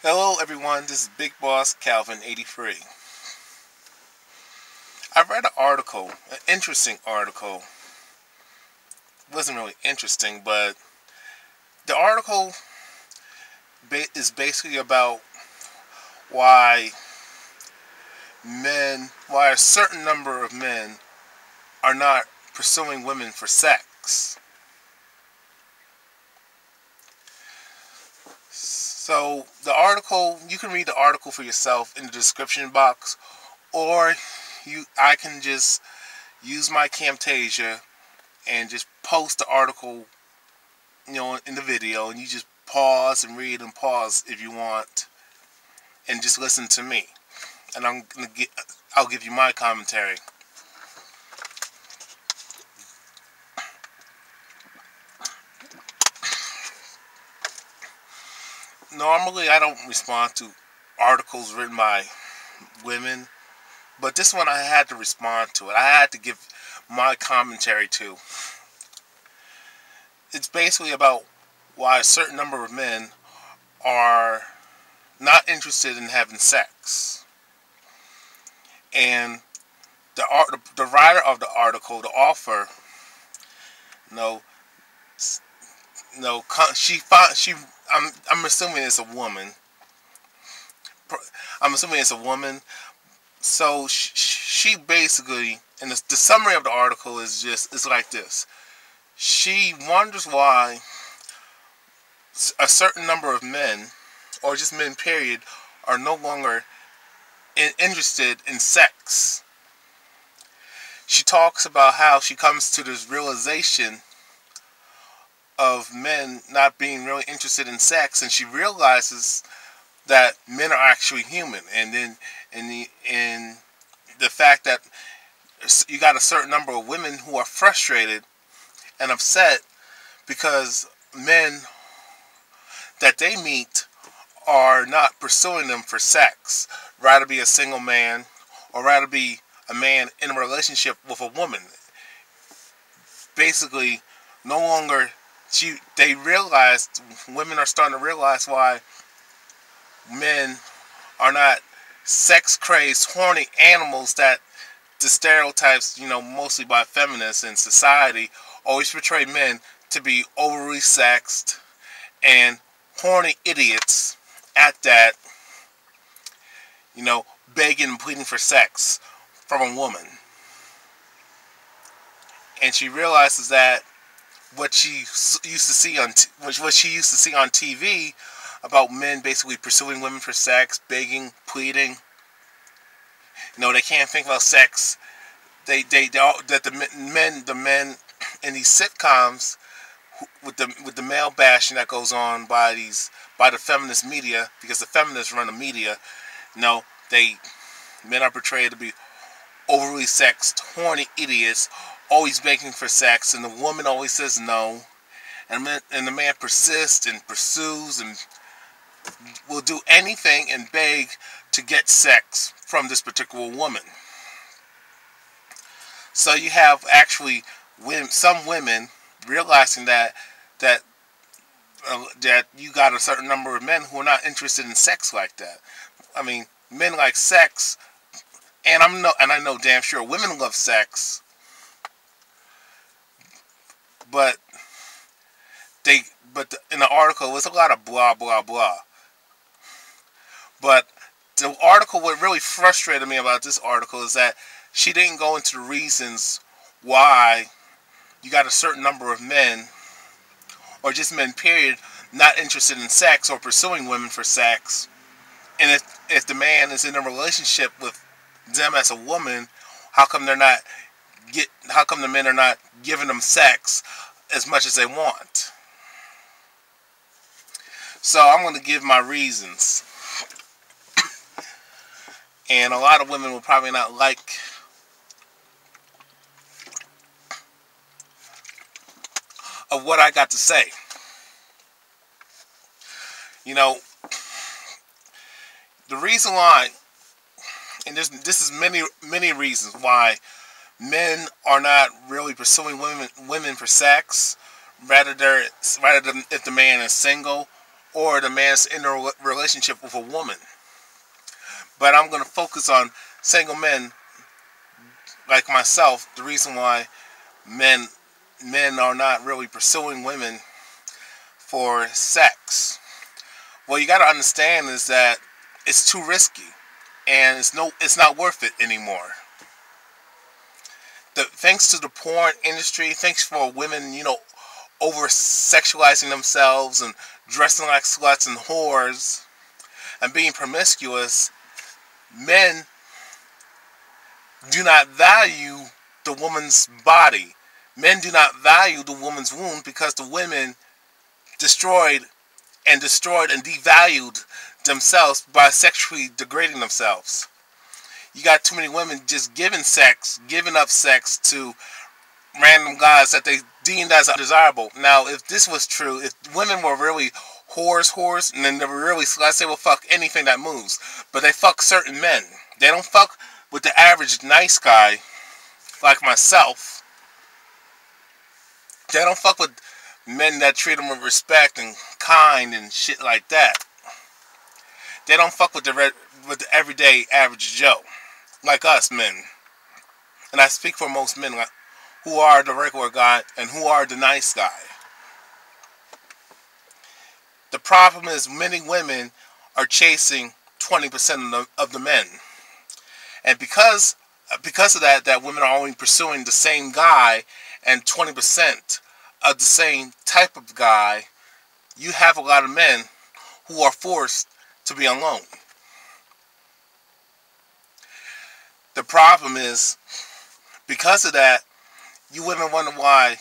Hello everyone, this is Big Boss Calvin 83. I read an article, an interesting article. It wasn't really interesting, but the article is basically about why why a certain number of men are not pursuing women for sex. So the article, you can read the article for yourself in the description box, or I can just use my Camtasia and just post the article, in the video, and you just pause and read and pause if you want, and just listen to me. And I'll give you my commentary. Normally, I don't respond to articles written by women, but this one I had to respond to it. I had to give my commentary to. It's basically about why a certain number of men are not interested in having sex. And the writer of the article, the author, no, no, she. I'm assuming it's a woman. I'm assuming it's a woman. So she basically, and the summary of the article is like this. She wonders why a certain number of men, or just men period, are no longer interested in sex. She talks about how she comes to this realization of men not being really interested in sex, and she realizes that men are actually human, and then in the fact that you got a certain number of women who are frustrated and upset because men that they meet are not pursuing them for sex, rather be a single man, or rather be a man in a relationship with a woman. Basically, no longer they realize, women are starting to realize why men are not sex crazed, horny animals that the stereotypes, mostly by feminists in society, always portray men to be overly sexed and horny idiots at that, begging and pleading for sex from a woman. And she realizes that what she used to see on what she used to see on TV about men basically pursuing women for sex, begging, pleading. They can't think about sex. They all, that the men in these sitcoms with the male bashing that goes on by the feminist media, because the feminists run the media. They men are portrayed to be overly sexed, horny idiots, always begging for sex, and the woman always says no, and the man persists and pursues and will do anything and beg to get sex from this particular woman. So you have actually some women realizing that that you got a certain number of men who are not interested in sex like that. I mean, men like sex, and I know damn sure women love sex, but they in the article it's a lot of blah blah blah. But the article, what really frustrated me about this article is that she didn't go into the reasons why you got a certain number of men, or just men period, not interested in sex or pursuing women for sex. And if the man is in a relationship with them as a woman, how come how come the men are not giving them sex as much as they want? So I'm going to give my reasons, and a lot of women will probably not like of what I got to say. You know, the reason why, and this is many reasons why men are not really pursuing women for sex, rather than if the man is single, or the man's in a relationship with a woman. But I'm going to focus on single men like myself. The reason why men are not really pursuing women for sex. What you got to understand is that it's too risky, and it's not worth it anymore. Thanks to the porn industry, thanks for women, over sexualizing themselves and dressing like sluts and whores and being promiscuous, men do not value the woman's body. Men do not value the woman's womb because the women destroyed and devalued themselves by sexually degrading themselves. You got too many women just giving up sex to random guys that they deemed as undesirable. Now, if this was true, if women were really whores, and then they were really sluts, they will fuck anything that moves. But they fuck certain men. They don't fuck with the average nice guy like myself. They don't fuck with men that treat them with respect and kind and shit like that. They don't fuck with the everyday average Joe, like us men. And I speak for most men who are the regular guy and who are the nice guy. The problem is many women are chasing 20% of the men. And because of that women are only pursuing the same guy and 20% of the same type of guy, you have a lot of men who are forced to be alone. The problem is, because of that, you women wonder why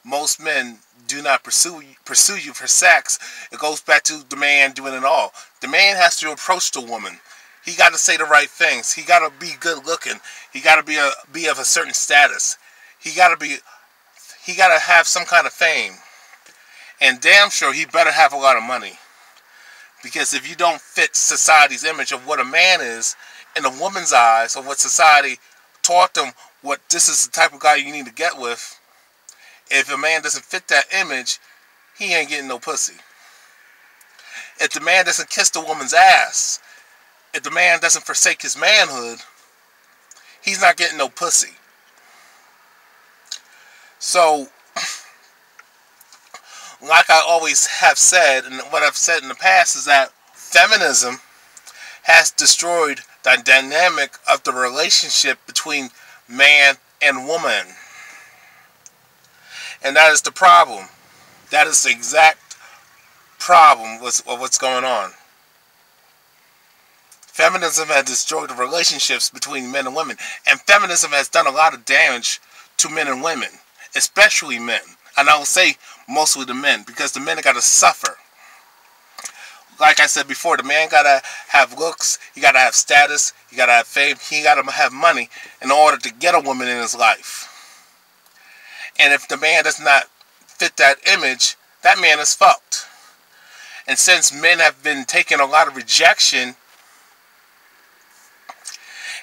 most men do not pursue you for sex. It goes back to the man doing it all. The man has to approach the woman. He got to say the right things. He got to be good looking. He got to be of a certain status. He got to have some kind of fame. And damn sure he better have a lot of money. Because if you don't fit society's image of what a man is in a woman's eyes, or what society taught them, what this is the type of guy you need to get with, if a man doesn't fit that image, he ain't getting no pussy. If the man doesn't kiss the woman's ass, if the man doesn't forsake his manhood, he's not getting no pussy. So, like I always have said, and what I've said in the past, is that feminism has destroyed the dynamic of the relationship between man and woman. And that is the problem. That is the exact problem with what's going on. Feminism has destroyed the relationships between men and women. And feminism has done a lot of damage to men and women, especially men. And I will say mostly the men, because the men got to suffer. Like I said before, the man got to have looks, he got to have status, he got to have fame, he got to have money in order to get a woman in his life. And if the man does not fit that image, that man is fucked. And since men have been taking a lot of rejection,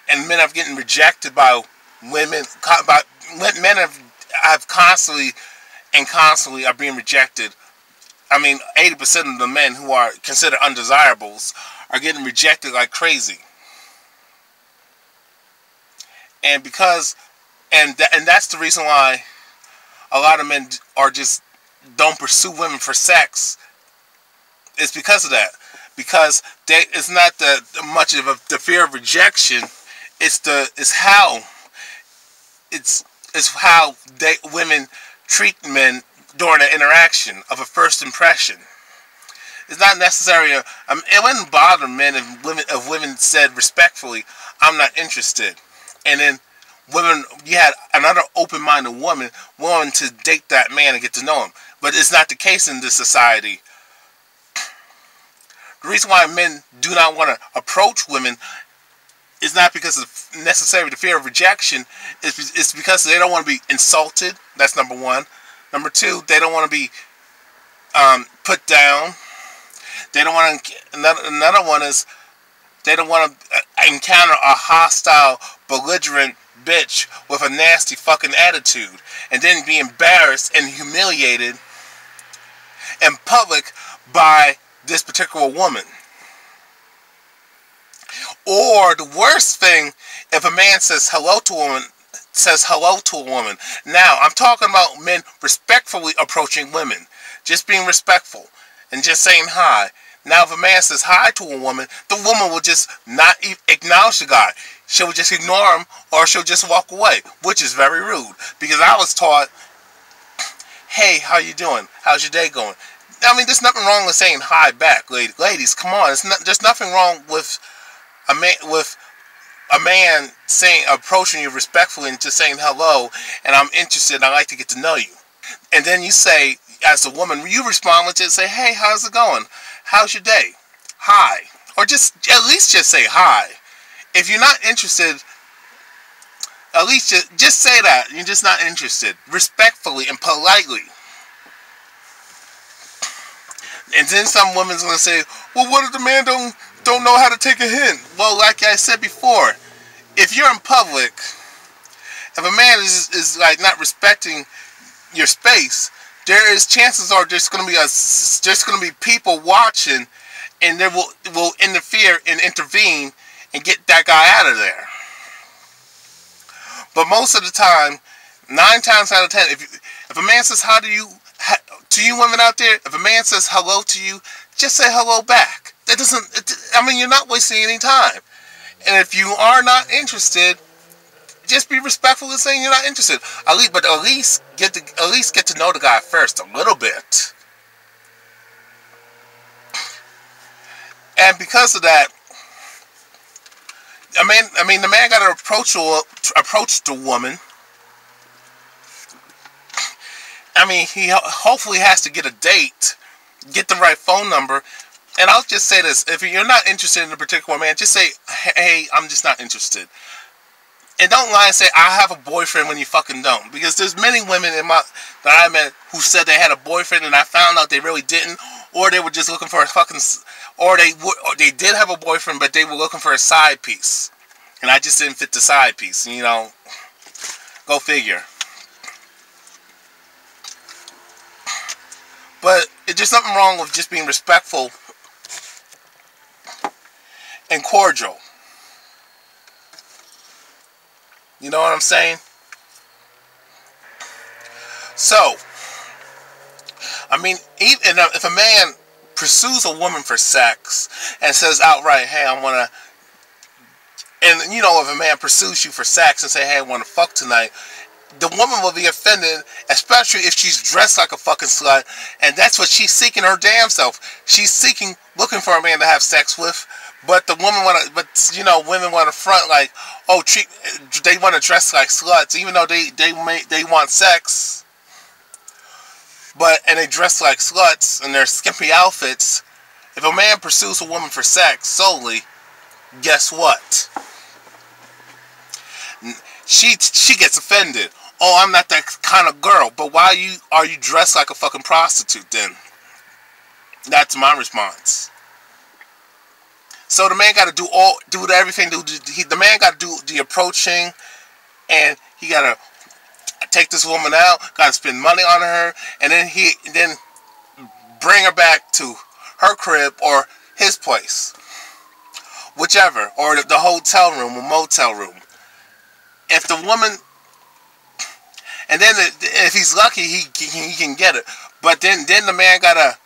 and men have getting rejected by women, men have constantly are being rejected. I mean, 80% of the men who are considered undesirables are getting rejected like crazy. And that's the reason why a lot of men don't pursue women for sex. It's because of that. Because it's not much of the fear of rejection. It's how women treat men during an interaction of a first impression. It's not necessary. It wouldn't bother men if women said respectfully, "I'm not interested," and then you had another open-minded woman willing to date that man and get to know him. But it's not the case in this society. The reason why men do not want to approach women is not because of necessarily the fear of rejection. It's because they don't want to be insulted. That's number one. Number two, they don't want to be put down. They don't want to. Another one is they don't want to encounter a hostile, belligerent bitch with a nasty fucking attitude, and then be embarrassed and humiliated in public by this particular woman. Or the worst thing, if a man says hello to a woman. Now, I'm talking about men respectfully approaching women. Just being respectful and just saying hi. Now, if a man says hi to a woman, the woman will just not acknowledge the guy. She'll just ignore him, or she'll just walk away, which is very rude. Because I was taught, hey, how you doing? How's your day going? I mean, there's nothing wrong with saying hi back, ladies. Come on, there's nothing wrong with a man saying, approaching you respectfully and just saying hello, and I'm interested, and I'd like to get to know you. And then you say, as a woman, you respond with just say, hey, how's it going? How's your day? Hi. Or just, at least just say hi. If you're not interested, at least just say that. You're just not interested. Respectfully and politely. And then some women's going to say, well, what if the man don't know how to take a hint? Well, like I said before, if you're in public, if a man is like not respecting your space, there is chances are there's going to be people watching, and they will interfere and intervene and get that guy out of there. But most of the time, 9 times out of 10, if a man says hi to you women out there, if a man says hello to you, just say hello back. That doesn't, I mean, you're not wasting any time. And if you are not interested, just be respectful in saying you're not interested. But at least get to know the guy first a little bit. And because of that, the man got to approach the woman. I mean, he hopefully has to get a date, get the right phone number. And I'll just say this: if you're not interested in a particular man, just say, "Hey, I'm just not interested." And don't lie and say, "I have a boyfriend," when you fucking don't. Because there's many women that I met who said they had a boyfriend, and I found out they really didn't, or they were just looking for a fucking, or they did have a boyfriend, but they were looking for a side piece, and I just didn't fit the side piece. You know, go figure. But there's nothing wrong with just being respectful and cordial. You know what I'm saying? So, I mean, even if a man pursues a woman for sex and says outright, hey, I want to, and you know, if a man pursues you for sex and say, hey, I want to fuck tonight, the woman will be offended, especially if she's dressed like a fucking slut, and that's what she's seeking her damn self. She's looking for a man to have sex with, but women want to front like, oh, they want to dress like sluts, even though they want sex, and they dress like sluts in their skimpy outfits. If a man pursues a woman for sex solely, guess what? She gets offended. Oh, I'm not that kind of girl. But why are you dressed like a fucking prostitute then? That's my response. So the man got to do everything. The man got to do the approaching, and he got to take this woman out. Got to spend money on her, and then bring her back to her crib or his place, whichever, or the hotel room or motel room. If the woman, and then if he's lucky, he can get it. But then the man gotta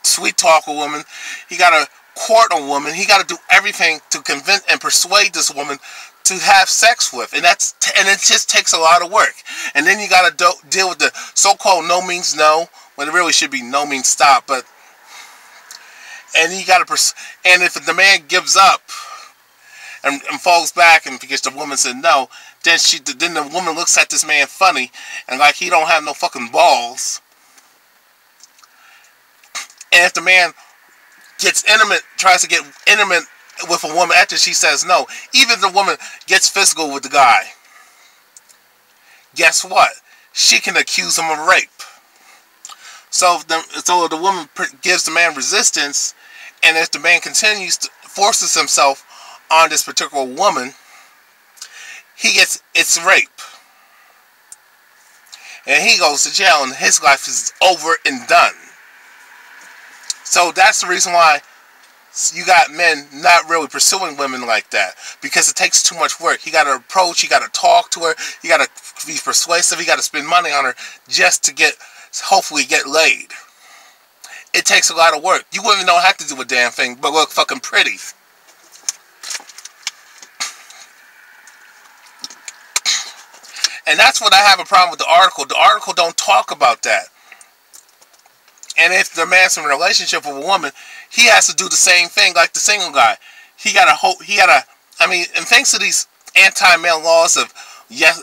sweet talk a woman. He gotta court a woman. He gotta do everything to convince and persuade this woman to have sex with, and it just takes a lot of work. And then you gotta deal with the so-called no means no, when it really should be no means stop. And you gotta and if the man gives up and falls back, and because the woman said no, then the woman looks at this man funny and like he don't have no fucking balls. And if the man tries to get intimate with a woman after she says no, even if the woman gets physical with the guy, guess what? She can accuse him of rape. So the woman gives the man resistance, and if the man forces himself on this particular woman, it's rape. And he goes to jail, and his life is over and done. So that's the reason why you got men not really pursuing women like that, because it takes too much work. You got to approach, you got to talk to her, you got to be persuasive, you got to spend money on her just to hopefully get laid. It takes a lot of work. You women don't have to do a damn thing but look fucking pretty. And that's what I have a problem with the article. The article don't talk about that. And if the man's in a relationship with a woman, he has to do the same thing like the single guy. And thanks to these anti-male laws of yes,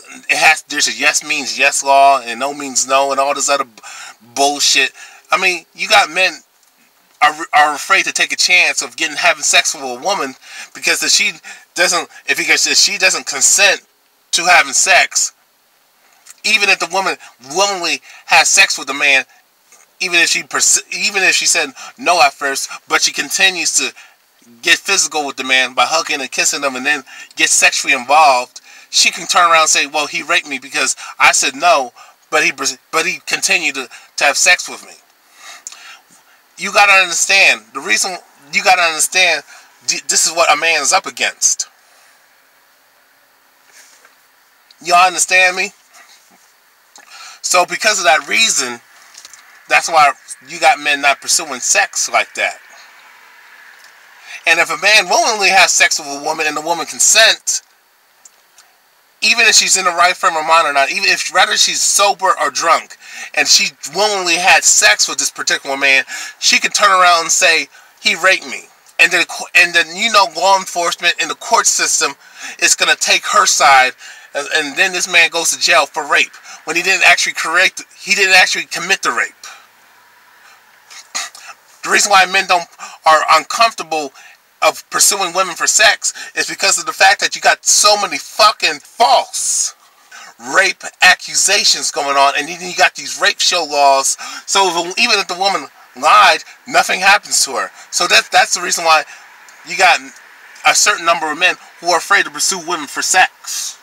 there's a yes means yes law and no means no and all this other bullshit. I mean, you got men are afraid to take a chance of having sex with a woman because if she doesn't consent to having sex, even if the woman willingly has sex with the man, even if she said no at first, but she continues to get physical with the man by hugging and kissing him and then get sexually involved, she can turn around and say, well, he raped me because I said no, but he continued to have sex with me. You gotta understand, this is what a man is up against. Y'all understand me? So because of that reason, that's why you got men not pursuing sex like that. And if a man willingly has sex with a woman and the woman consents, even if she's in the right frame of mind or not, even if whether she's sober or drunk, and she willingly had sex with this particular man, she can turn around and say, he raped me. And then law enforcement in the court system is going to take her side, and then this man goes to jail for rape when he didn't actually commit the rape. The reason why men are uncomfortable of pursuing women for sex is because of the fact that you got so many fucking false rape accusations going on, and then you got these rape show laws. So even if the woman lied, nothing happens to her. So that's the reason why you got a certain number of men who are afraid to pursue women for sex.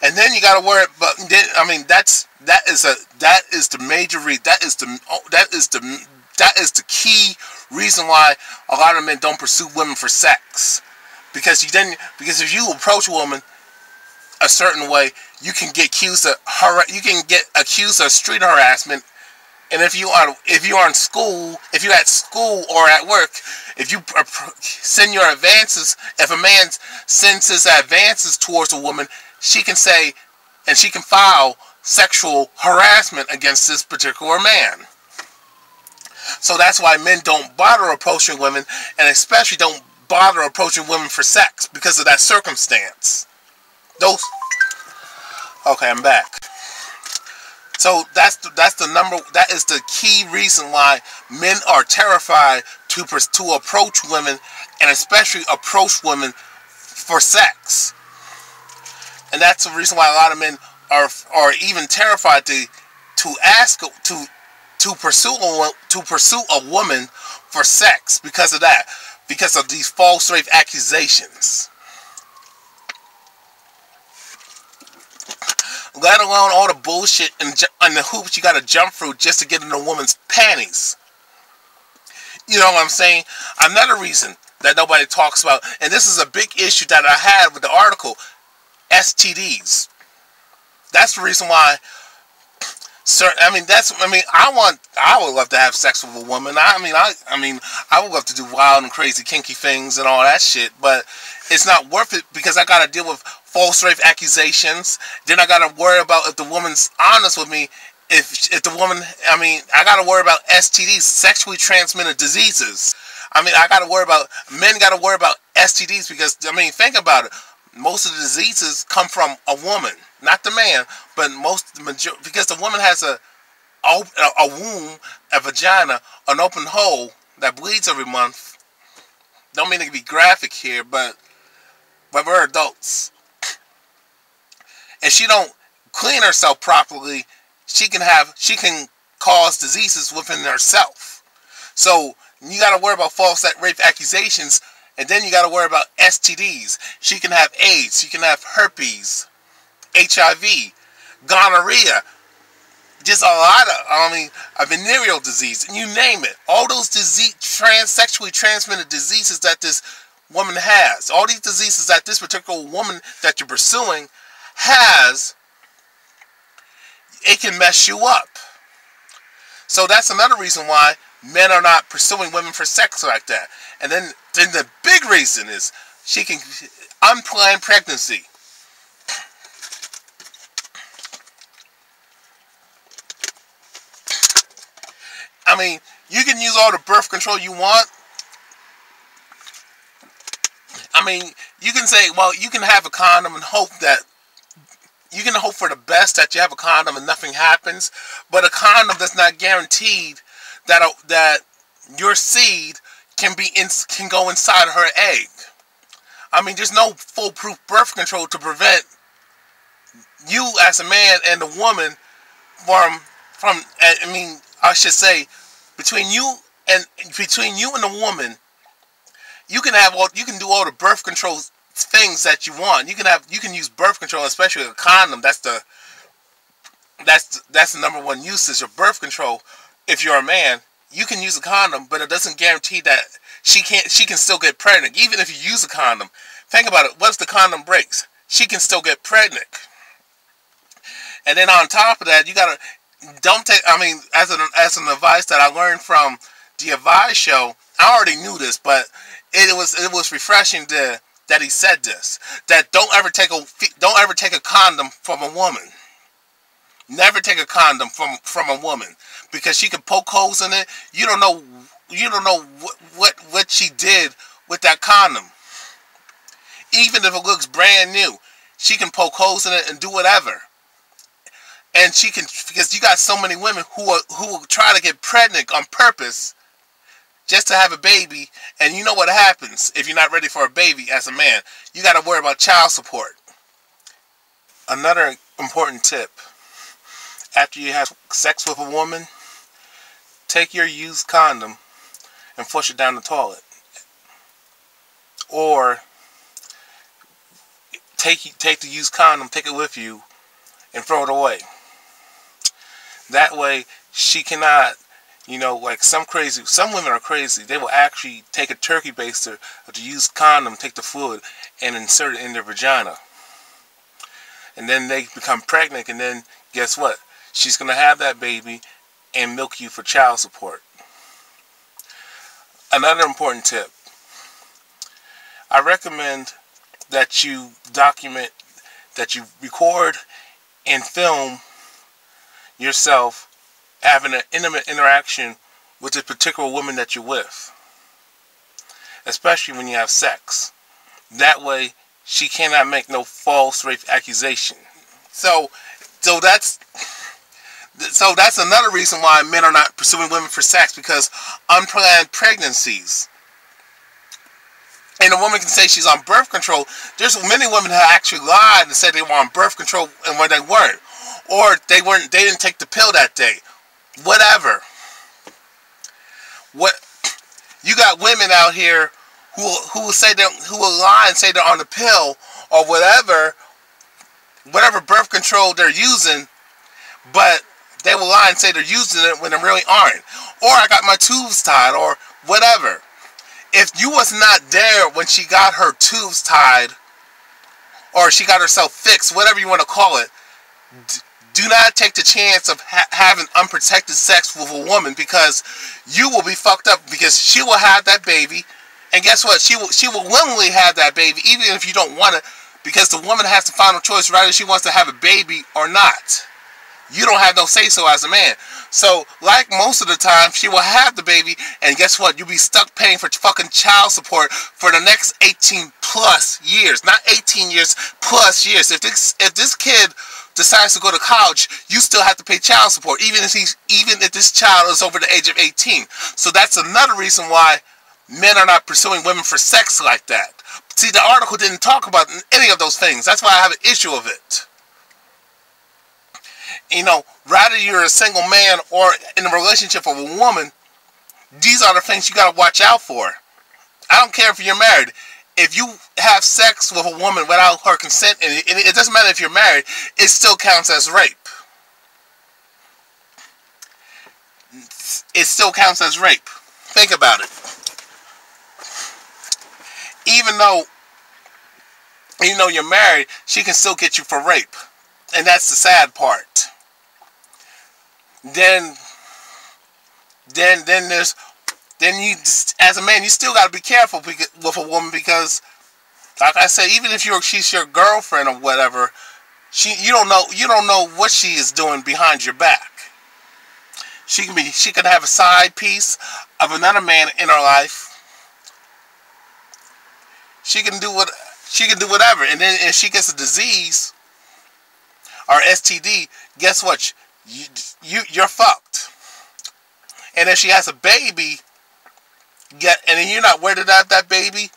And then you got to worry about. I mean, that is the major reason. That is the key reason why a lot of men don't pursue women for sex. Because if you approach a woman a certain way, you can get accused of street harassment. And if you're at school or at work, if you send your advances, if a man sends his advances towards a woman, she can say, and she can file sexual harassment against this particular man. So that's why men don't bother approaching women, and especially don't bother approaching women for sex because of that circumstance. Okay, I'm back. So that is the key reason why men are terrified to approach women, and especially approach women for sex. And that's the reason why a lot of men are even terrified to pursue a woman for sex because of that, because of these false rape accusations. Let alone all the bullshit and the hoops you gotta jump through just to get in a woman's panties. You know what I'm saying? Another reason that nobody talks about, and this is a big issue that I had with the article, STDs. That's the reason why. I would love to have sex with a woman. I would love to do wild and crazy kinky things and all that shit, but it's not worth it because I gotta deal with false rape accusations. Then I gotta worry about if the woman's honest with me. If the woman, I gotta worry about STDs, sexually transmitted diseases. Men gotta worry about STDs because, think about it. Most of the diseases come from a woman, not the man, but because the woman has a womb, a vagina, an open hole that bleeds every month. Don't mean to be graphic here, but we're adults. If she don't clean herself properly, she can cause diseases within herself. So you got to worry about false rape accusations, and then you got to worry about STDs. She can have AIDS, she can have herpes, HIV, gonorrhea. just a lot of, a venereal disease, and you name it. All those sexually transmitted diseases that this woman has, all these diseases that this particular woman that you're pursuing has, it can mess you up. So that's another reason why men are not pursuing women for sex like that. And then the big reason is she can unplanned pregnancy. I mean, you can use all the birth control you want. I mean, you can say, well, you can have a condom and hope that, you can hope for the best that you have a condom and nothing happens. But a condom does not guaranteed that your seed can go inside her egg. I mean, there's no foolproof birth control to prevent you as a man and the woman from. I mean, I should say, between you and the woman, you can do all the birth control things that you want. You can use birth control, especially a condom. That's the number one usage of birth control. If you're a man, you can use a condom, but it doesn't guarantee that she can still get pregnant. Even if you use a condom, think about it. What if the condom breaks? She can still get pregnant. And then on top of that, you gotta don't take. I mean, as an advice that I learned from the Advice Show, I already knew this, but it was refreshing that he said this. That don't ever take a condom from a woman. Never take a condom from a woman, because she can poke holes in it. You don't know what she did with that condom. Even if it looks brand new, she can poke holes in it and do whatever. And she can, because you got so many women who will try to get pregnant on purpose just to have a baby, and you know what happens if you're not ready for a baby as a man. You got to worry about child support. Another important tip: after you have sex with a woman, take your used condom and flush it down the toilet. Or take the used condom, take it with you, and throw it away. That way, she cannot, like some women are crazy. They will actually take a turkey baster of the used condom, take the fluid, and insert it in their vagina. And then they become pregnant, and then guess what? She's going to have that baby and milk you for child support. Another important tip: I recommend that you document, that you record and film yourself having an intimate interaction with the particular woman that you're with, especially when you have sex. That way, she cannot make no false rape accusation. So that's another reason why men are not pursuing women for sex, because unplanned pregnancies. And a woman can say she's on birth control. There's many women who actually lied and said they were on birth control and when they weren't. Or they didn't take the pill that day. Whatever. You got women out here who will lie and say they're on the pill or whatever birth control they're using, but they will lie and say they're using it when they really aren't. Or I got my tubes tied or whatever. If you was not there when she got her tubes tied, or she got herself fixed, whatever you want to call it, do not take the chance of having unprotected sex with a woman, because you will be fucked up, because she will have that baby, and guess what? She will willingly have that baby, even if you don't want it, because the woman has the final choice whether she wants to have a baby or not. You don't have no say-so as a man. So, like most of the time, she will have the baby, and guess what? You'll be stuck paying for fucking child support for the next 18 plus years. Not 18 years, plus years. If this kid decides to go to college, you still have to pay child support, even if this child is over the age of 18. So that's another reason why men are not pursuing women for sex like that. See, the article didn't talk about any of those things. That's why I have an issue of it. Rather you're a single man or in a relationship with a woman, these are the things you gotta watch out for. I don't care if you're married. If you have sex with a woman without her consent, and it doesn't matter if you're married, it still counts as rape. it still counts as rape. Think about it. Even though you're married, she can still get you for rape, and that's the sad part. Then you, as a man, you still got to be careful with a woman, because, like I said, even if she's your girlfriend or whatever, you don't know what she is doing behind your back. She can have a side piece of another man in her life. She can do whatever, and then if she gets a disease or STD, guess what? You're fucked. And if she has a baby, and you're not worried about that baby,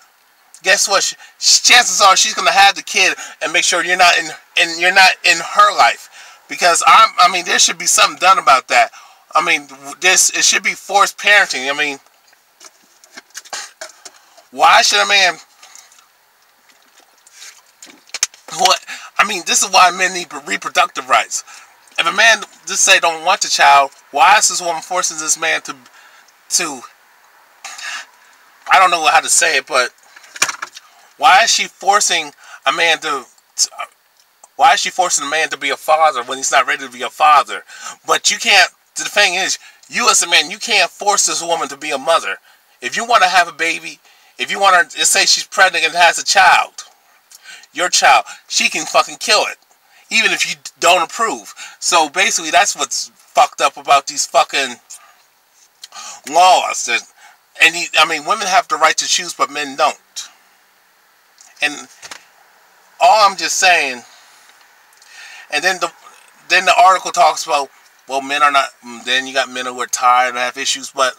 guess what? Chances are she's gonna have the kid, and make sure you're not in her life, because I mean, there should be something done about that. I mean, it should be forced parenting. I mean, why should a man? What? I mean, this is why men need reproductive rights. If a man just say don't want the child, why is this woman forcing this man to I don't know how to say it, but why is she forcing a man why is she forcing a man to be a father when he's not ready to be a father? But you can't. The thing is, you as a man, you can't force this woman to be a mother. If you want to have a baby, if you want to, say she's pregnant and has a child, your child, she can fucking kill it, even if you don't approve. So basically, that's what's fucked up about these fucking laws. I mean, women have the right to choose, but men don't. And all I'm just saying. And then the article talks about, well, men are not. Then you got men who are tired and have issues, but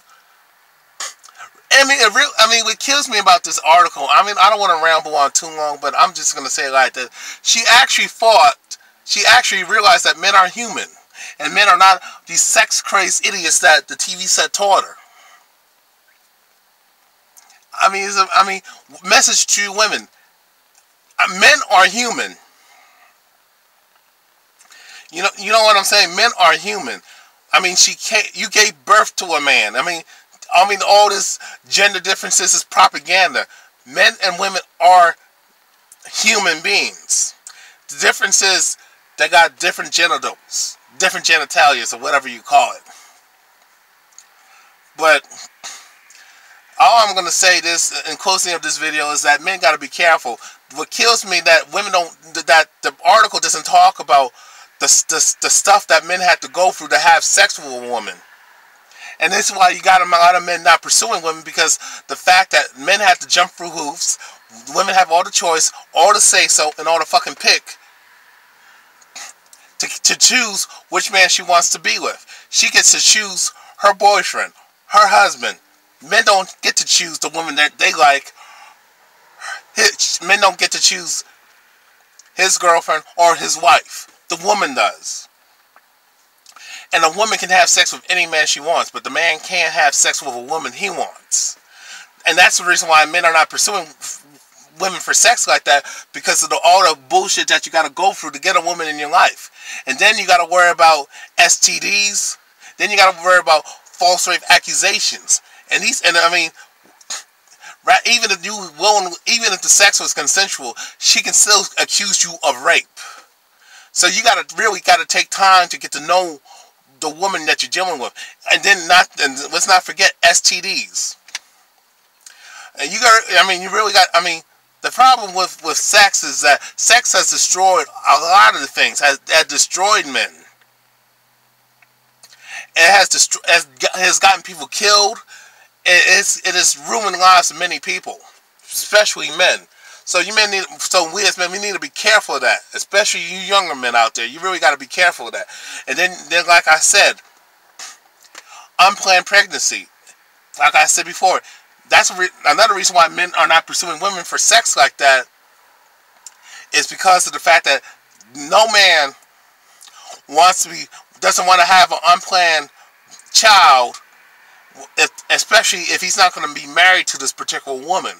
I mean, what kills me about this article, I mean, I don't want to ramble on too long, but I'm just gonna say it like that. She actually realized that men are human, and men are not these sex-crazed idiots that the TV set taught her. I mean, message to women: men are human. You know what I'm saying? Men are human. I mean, you gave birth to a man. I mean, all this gender differences is propaganda. Men and women are human beings. The difference is they got different genitals, different genitalias, or whatever you call it. But all I'm going to say in closing of this video is that men got to be careful. What kills me that the article doesn't talk about the stuff that men had to go through to have sex with a woman. And this is why you got a lot of men not pursuing women, because the fact that men have to jump through hoops, women have all the choice, all the say-so, and all the fucking pick to choose which man she wants to be with. She gets to choose her boyfriend, her husband. Men don't get to choose the woman that they like. Men don't get to choose his girlfriend or his wife. The woman does. And a woman can have sex with any man she wants, but the man can't have sex with a woman he wants. And that's the reason why men are not pursuing women for sex like that, because of all the bullshit that you got to go through to get a woman in your life. And then you got to worry about STDs. Then you got to worry about false rape accusations. And I mean, even if the sex was consensual, she can still accuse you of rape. So you really got to take time to get to know the woman that you're dealing with, and let's not forget STDs. And the problem with sex is that sex has destroyed a lot of the things. Has destroyed men. It has gotten people killed. It has ruined lives of many people, especially men. So we as men, we need to be careful of that, especially you younger men out there. You really got to be careful of that. And then like I said, unplanned pregnancy. Like I said before, that's another reason why men are not pursuing women for sex like that, is because of the fact that no man doesn't want to have an unplanned child, especially if he's not going to be married to this particular woman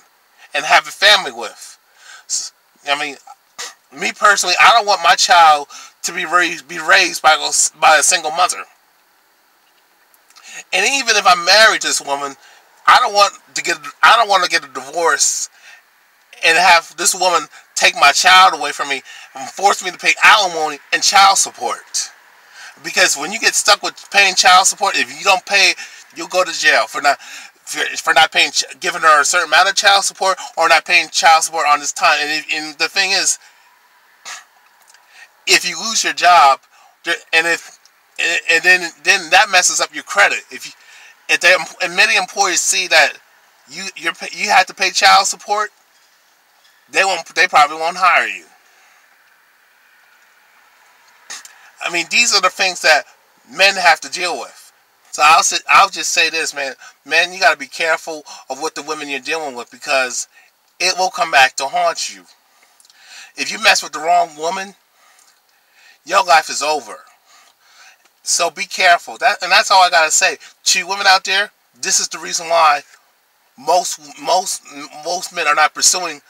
and have a family with. I mean, me personally, I don't want my child to be raised by a single mother. And even if I'm married to this woman, I don't want to get a divorce and have this woman take my child away from me and force me to pay alimony and child support. Because when you get stuck with paying child support, if you don't pay, you'll go to jail for not paying, giving her a certain amount of child support, or not paying child support on this time. And the thing is, if you lose your job, and then that messes up your credit. If many employers see that you have to pay child support, they probably won't hire you. I mean, these are the things that men have to deal with. So I'll just say this, man. Men, you got to be careful of what the women you're dealing with, because it will come back to haunt you. If you mess with the wrong woman, your life is over. So be careful. And that's all I gotta say. To you women out there, this is the reason why most men are not pursuing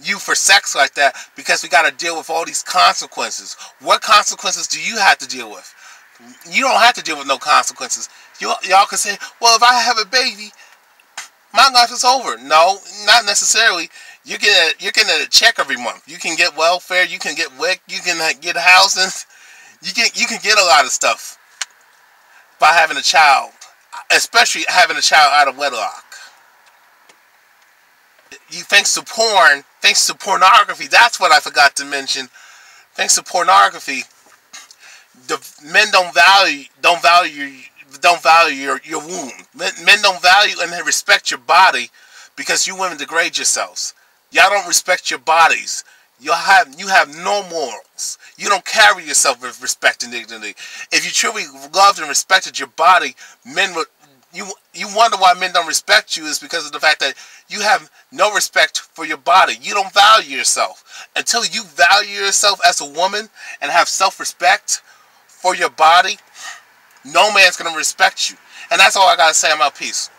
you for sex like that, because we got to deal with all these consequences. What consequences do you have to deal with? You don't have to deal with no consequences. Y'all can say, well, if I have a baby, my life is over. No, not necessarily. You're getting a check every month. You can get welfare. You can get WIC. You can get housing. You can get a lot of stuff by having a child, especially having a child out of wedlock. Thanks to porn, thanks to pornography, that's what I forgot to mention. Thanks to pornography, the men don't value your womb. Men don't value and respect your body, because you women degrade yourselves. Y'all don't respect your bodies. You have no morals. You don't carry yourself with respect and dignity. If you truly loved and respected your body, men would. You wonder why men don't respect you, is because of the fact that you have no respect for your body. You don't value yourself. Until you value yourself as a woman and have self-respect for your body, no man's going to respect you. And that's all I got to say. I'm out. Peace.